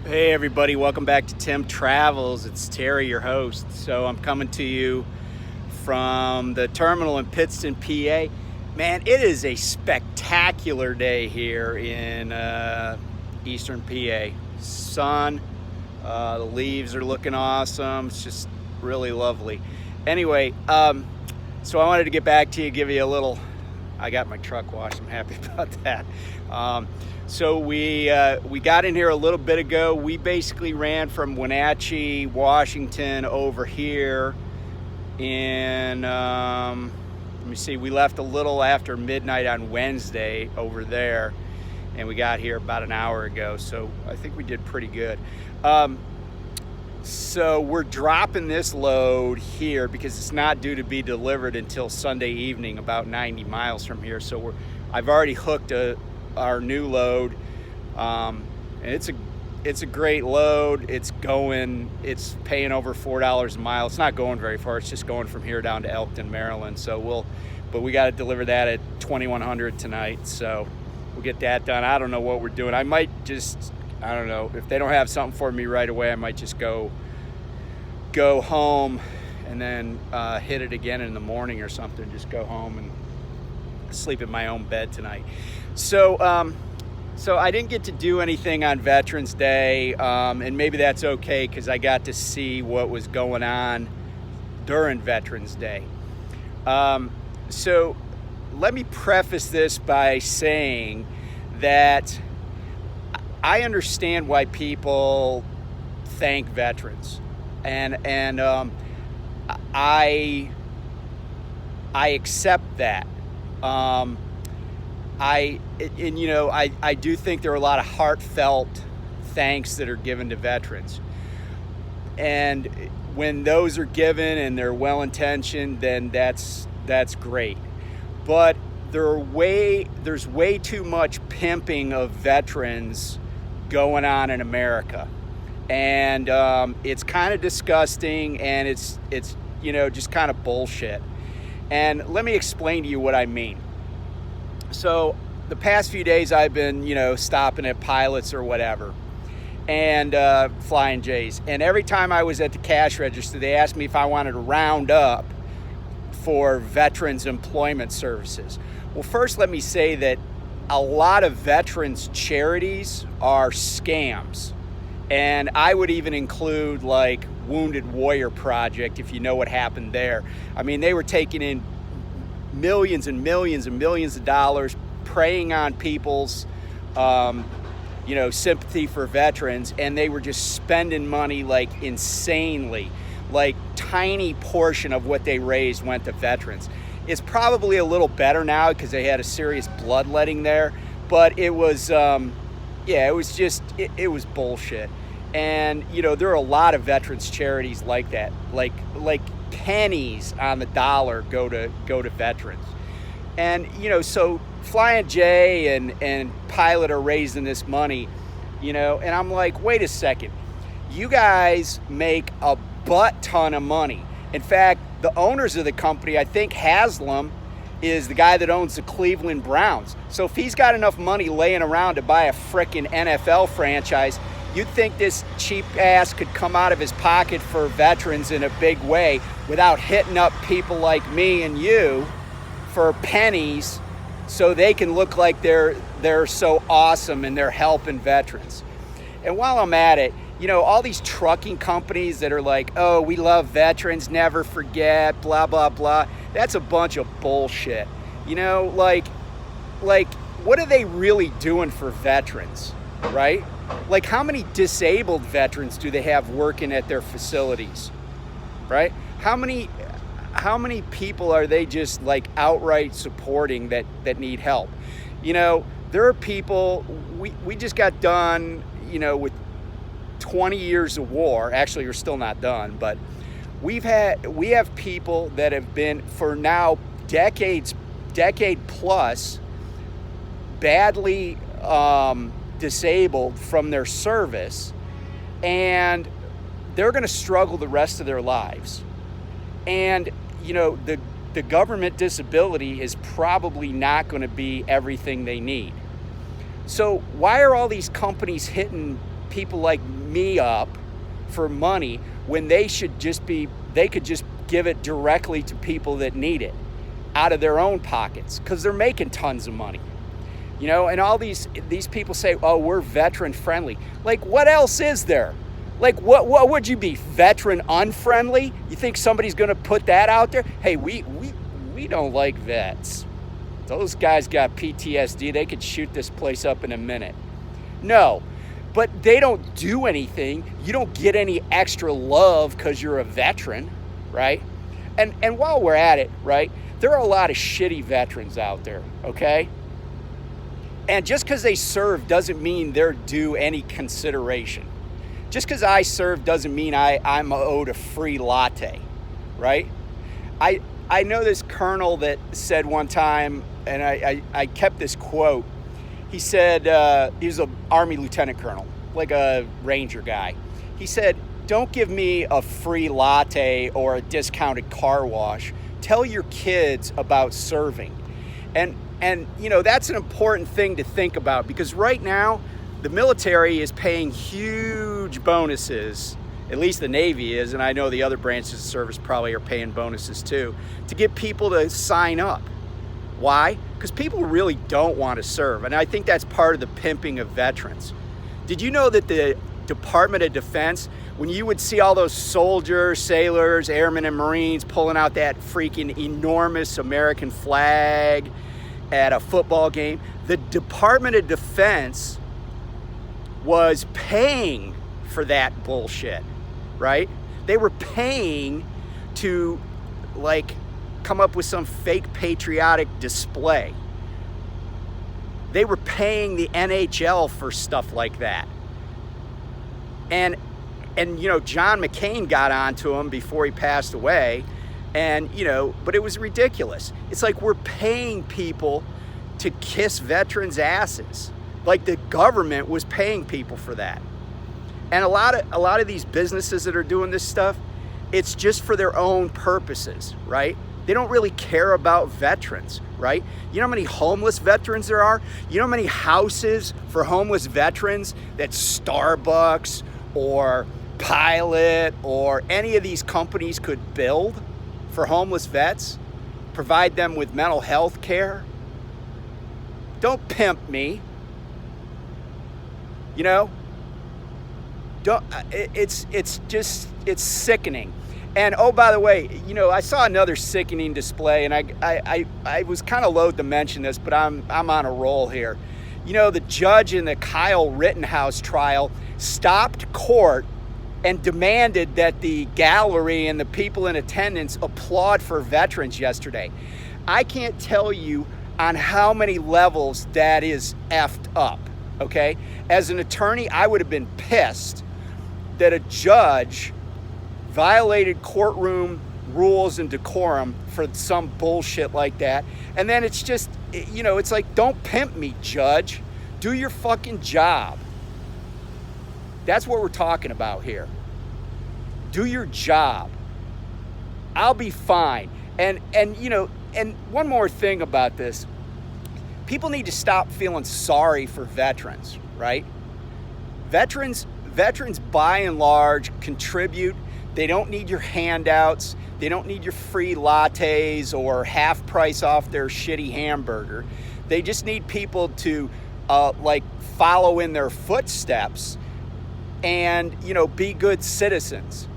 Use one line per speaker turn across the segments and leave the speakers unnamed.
Hey everybody, welcome back to Tim Travels. It's Terry, your host. So I'm coming to you from the terminal in Pittston, PA. Man, it is a spectacular day here in eastern PA. Sun, the leaves are looking awesome. It's just really lovely. Anyway, so I wanted to get back to you, give you a little. I got my truck washed. I'm happy about that. So we got in here a little bit ago. We basically ran from Wenatchee, Washington over here in, let me see, we left a little after midnight on Wednesday over there, and we got here about an hour ago. So I think we did pretty good. So we're dropping this load here because it's not due to be delivered until Sunday evening, about 90 miles from here. So I've already hooked our new load, and it's a great load. It's paying over $4 a mile. It's not going very far. It's just going from here down to Elkton, Maryland. But we got to deliver that at 2100 tonight. So we'll get that done. I don't know what we're doing. I don't know if they don't have something for me right away. I might just go home and then hit it again in the morning or something. Just go home and sleep in my own bed tonight. So I didn't get to do anything on Veterans Day, and maybe that's okay because I got to see what was going on during Veterans Day. So let me preface this by saying that I understand why people thank veterans, and I accept that. I do think there are a lot of heartfelt thanks that are given to veterans, and when those are given and they're well-intentioned, then that's great. But there's way too much pimping of veterans going on in America, and it's kind of disgusting, and it's just kind of bullshit. And let me explain to you what I mean. So the past few days I've been stopping at Pilots or whatever, and Flying J's, and every time I was at the cash register they asked me if I wanted to round up for veterans employment services. Well, first let me say that a lot of veterans charities are scams, and I would even include like Wounded Warrior Project, if you know what happened there. I mean, they were taking in millions and millions and millions of dollars, preying on people's sympathy for veterans, and they were just spending money like insanely. Like tiny portion of what they raised went to veterans. It's probably a little better now because they had a serious bloodletting there, but it was it was bullshit. And there are a lot of veterans charities like that, like pennies on the dollar go to veterans. And so Flying J and Pilot are raising this money, and I'm like, wait a second, you guys make a butt ton of money. In fact, the owners of the company, I think Haslam is the guy that owns the Cleveland Browns. So if he's got enough money laying around to buy a frickin' NFL franchise, you'd think this cheap ass could come out of his pocket for veterans in a big way without hitting up people like me and you for pennies so they can look like they're so awesome and they're helping veterans. And while I'm at it, all these trucking companies that are like, oh, we love veterans, never forget, blah, blah, blah. That's a bunch of bullshit. Like what are they really doing for veterans, right? Like, how many disabled veterans do they have working at their facilities, right? How many people are they just like outright supporting that need help? There are people, we just got done, with 20 years of war. Actually, we're still not done, but we have people that have been for now decade plus badly disabled from their service, and they're going to struggle the rest of their lives. And the government disability is probably not going to be everything they need. So why are all these companies hitting people like me up for money when they could just give it directly to people that need it out of their own pockets, because they're making tons of money. You know, and all these people say, oh, we're veteran friendly. Like, what else is there? Like, what would you be, veteran unfriendly? You think somebody's gonna put that out there? Hey, we don't like vets. Those guys got PTSD. They could shoot this place up in a minute. No, but they don't do anything. You don't get any extra love because you're a veteran, right? And while we're at it, right, there are a lot of shitty veterans out there, okay? And just because they serve doesn't mean they're due any consideration. Just because I serve doesn't mean I'm owed a free latte, right? I know this colonel that said one time, and I kept this quote. He said, he was an Army lieutenant colonel, like a Ranger guy. He said, don't give me a free latte or a discounted car wash. Tell your kids about serving. And you know, that's an important thing to think about, because right now the military is paying huge bonuses, at least the Navy is, and I know the other branches of service probably are paying bonuses too, to get people to sign up. Why? Because people really don't want to serve, and I think that's part of the pimping of veterans. Did you know that the Department of Defense, when you would see all those soldiers, sailors, airmen, and Marines pulling out that freaking enormous American flag at a football game, the Department of Defense was paying for that bullshit, right? They were paying to, like, come up with some fake patriotic display. They were paying the NHL for stuff like that. And you know, John McCain got onto him before he passed away, and you know, but it was ridiculous. It's like we're paying people to kiss veterans' asses. Like the government was paying people for that. And a lot of these businesses that are doing this stuff, it's just for their own purposes, right? They don't really care about veterans, right? You know how many homeless veterans there are? You know how many houses for homeless veterans that Starbucks or Pilot or any of these companies could build for homeless vets, provide them with mental health care? Don't pimp me. You know? It's sickening. And oh, by the way, you know, I saw another sickening display, and I was kind of loath to mention this, but I'm on a roll here. You know, the judge in the Kyle Rittenhouse trial stopped court and demanded that the gallery and the people in attendance applaud for veterans yesterday. I can't tell you on how many levels that is effed up, okay? As an attorney, I would have been pissed that a judge violated courtroom rules and decorum for some bullshit like that. And then it's just, you know, it's like, don't pimp me, judge. Do your fucking job. That's what we're talking about here. Do your job. I'll be fine. And you know, and one more thing about this. People need to stop feeling sorry for veterans, right? Veterans by and large contribute. They don't need your handouts. They don't need your free lattes or half price off their shitty hamburger. They just need people to like follow in their footsteps and, you know, be good citizens.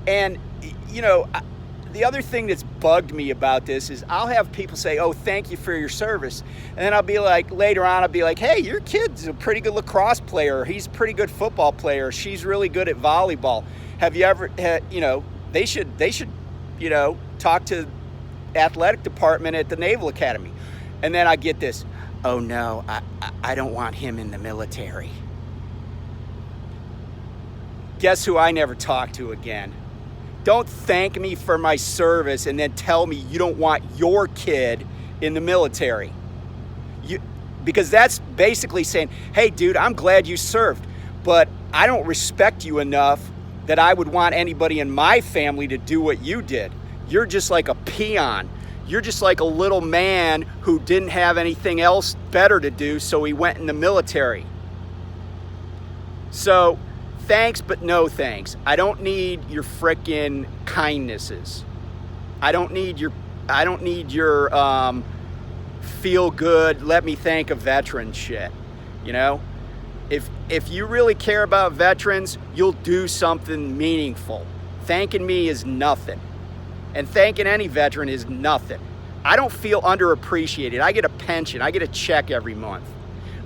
And, you know, the other thing that's bugged me about this is I'll have people say, oh, thank you for your service. And then I'll be like, later on, I'll be like, hey, your kid's a pretty good lacrosse player. He's a pretty good football player. She's really good at volleyball. Have you ever, you know, they should, you know, talk to athletic department at the Naval Academy. And then I get this, oh no, I don't want him in the military. Guess who I never talk to again? Don't thank me for my service and then tell me you don't want your kid in the military. Because that's basically saying, hey dude, I'm glad you served, but I don't respect you enough that I would want anybody in my family to do what you did. You're just like a peon. You're just like a little man who didn't have anything else better to do, so he went in the military. So thanks, but no thanks. I don't need your frickin' kindnesses. I don't need your feel good, let me thank a veteran shit. You know? If you really care about veterans, you'll do something meaningful. Thanking me is nothing. And thanking any veteran is nothing. I don't feel underappreciated. I get a pension. I get a check every month,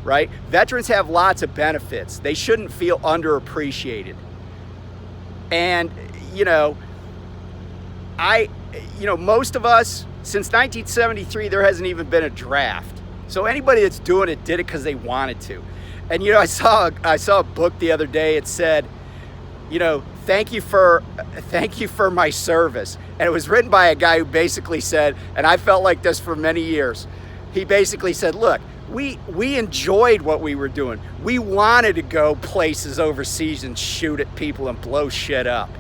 right? Veterans have lots of benefits. They shouldn't feel underappreciated. And, most of us, since 1973, there hasn't even been a draft. So anybody that's doing it did it because they wanted to. And, I saw a book the other day. It said, thank you for my service. And it was written by a guy who basically said, and I felt like this for many years, he basically said, look, we enjoyed what we were doing. We wanted to go places overseas and shoot at people and blow shit up.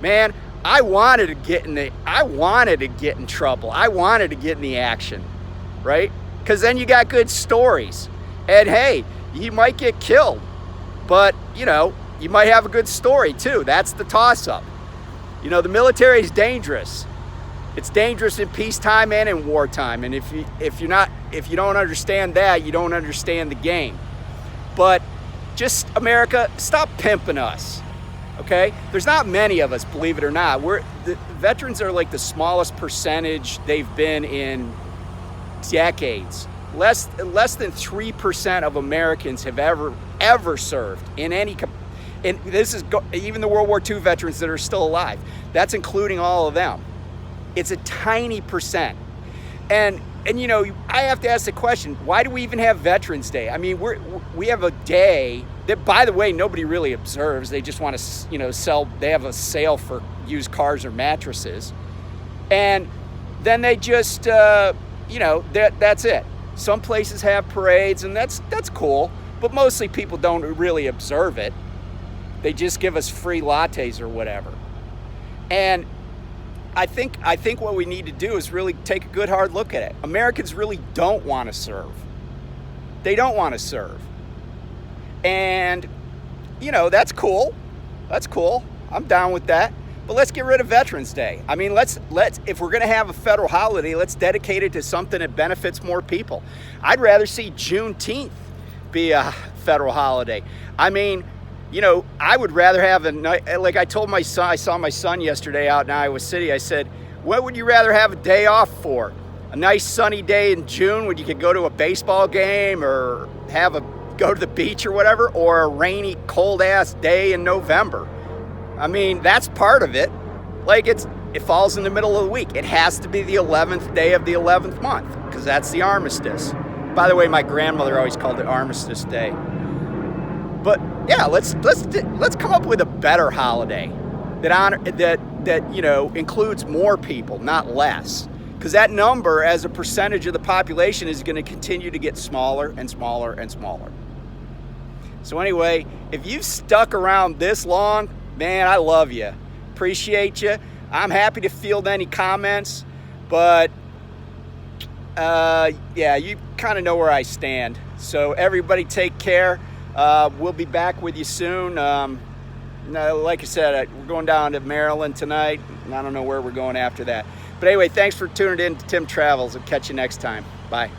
Man, I wanted to get in trouble. I wanted to get in the action, right? Because then you got good stories. And hey, you might get killed, but you might have a good story too. That's the toss-up. The military is dangerous. It's dangerous in peacetime and in wartime. And if you don't understand that, you don't understand the game. But just America, stop pimping us. Okay? There's not many of us, believe it or not. The veterans are like the smallest percentage they've been in decades. Less than 3% of Americans have ever served in any capacity. And this is even the World War II veterans that are still alive. That's including all of them. It's a tiny percent. And I have to ask the question, why do we even have Veterans Day? I mean, we have a day that, by the way, nobody really observes. They just want to, sell. They have a sale for used cars or mattresses. And then they just, that's it. Some places have parades, and that's cool. But mostly people don't really observe it. They just give us free lattes or whatever. And I think what we need to do is really take a good hard look at it. Americans really don't want to serve. They don't want to serve. And, that's cool. That's cool. I'm down with that. But let's get rid of Veterans Day. I mean, let's if we're going to have a federal holiday, let's dedicate it to something that benefits more people. I'd rather see Juneteenth be a federal holiday. I mean, I would rather have like I told my son, I saw my son yesterday out in Iowa City. I said, what would you rather have a day off for? A nice sunny day in June when you could go to a baseball game or go to the beach or whatever, or a rainy, cold ass day in November? I mean, that's part of it. Like it falls in the middle of the week. It has to be the 11th day of the 11th month because that's the armistice. By the way, my grandmother always called it Armistice Day. But yeah, let's come up with a better holiday that includes more people, not less. Because that number, as a percentage of the population, is going to continue to get smaller and smaller and smaller. So anyway, if you've stuck around this long, man, I love you. Appreciate you. I'm happy to field any comments, but yeah, you kind of know where I stand. So everybody take care. We'll be back with you soon. Like I said, we're going down to Maryland tonight, and I don't know where we're going after that. But anyway, thanks for tuning in to Tim Travels. I'll catch you next time. Bye.